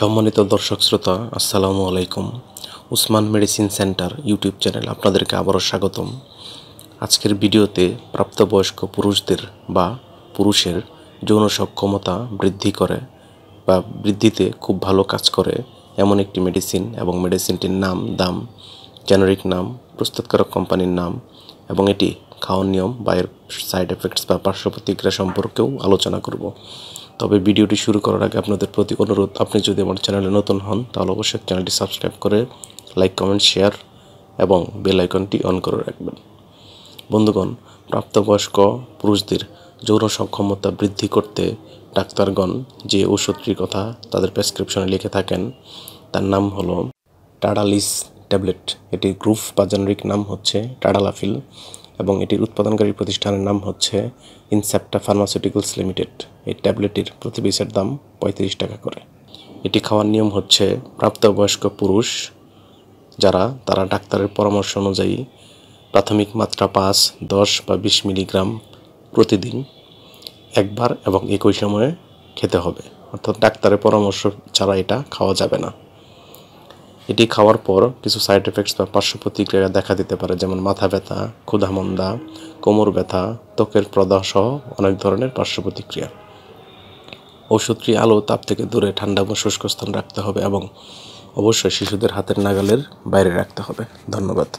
সম্মানিত দর্শক শ্রোতা, আসসালামু আলাইকুম। Usman medicine centre YouTube channel আপনাদেরকে আবারও স্বাগতম। আজকের ভিডিওতে প্রাপ্তবয়স্ক পুরুষদের বা পুরুষের যৌন সক্ষমতা বৃদ্ধি করে বা বৃদ্ধিতে খুব ভালো কাজ করে এমন একটি মেডিসিন এবং মেডিসিনটির নাম, দাম, জেনারিক নাম, প্রস্তুতকারক কোম্পানির নাম এবং এটি খাওয়ার নিয়ম বা এর সাইড এফেক্টস বা পার্শ্ব প্রতিক্রিয়া সম্পর্কেও আলোচনা করব। তবে ভিডিওটি শুরু করার আগে আপনাদের প্রতি অনুরোধ, আপনি যদি আমার চ্যানেলে নতুন হন তাহলে অবশ্যই চ্যানেলটি সাবস্ক্রাইব করে লাইক, কমেন্ট, শেয়ার এবং বেল আইকনটি অন করে রাখবেন। বন্ধুগণ, প্রাপ্তবয়স্ক পুরুষদের যৌন সক্ষমতা বৃদ্ধি করতে ডাক্তারগণ যে ওষুধটির কথা তাদের প্রেসক্রিপশনে লিখে থাকেন তার নাম হলো টাডালিস ট্যাবলেট। এটির গ্রুপ বা জেনারিক নাম হচ্ছে টাডালাফিল এবং এটির উৎপাদনকারী প্রতিষ্ঠানের নাম হচ্ছে ইনসেপ্টা ফার্মাসিউটিক্যালস লিমিটেড। এই ট্যাবলেটটির প্রতি পিসের দাম 35 টাকা করে। এটি খাওয়ার নিয়ম হচ্ছে প্রাপ্তবয়স্ক পুরুষ তারা ডাক্তারের পরামর্শ অনুযায়ী প্রাথমিক মাত্রা 5, 10 বা 20 মিলিগ্রাম প্রতিদিন একবার এবং একই সময়ে খেতে হবে, অর্থাৎ ডাক্তারের পরামর্শ ছাড়া এটা খাওয়া যাবে না। এটি খাওয়ার পর কিছু সাইড এফেক্টস বা পার্শ্ব প্রতিক্রিয়া দেখা দিতে পারে, যেমন মাথা ব্যথা, ক্ষুধামন্দা, কোমর ব্যথা, ত্বকের প্রদাহ সহ অনেক ধরনের পার্শ্ব প্রতিক্রিয়া। ওষুধটি আলো তাপ থেকে দূরে ঠান্ডা এবং শুষ্ক স্থান রাখতে হবে এবং অবশ্যই শিশুদের হাতের নাগালের বাইরে রাখতে হবে। ধন্যবাদ।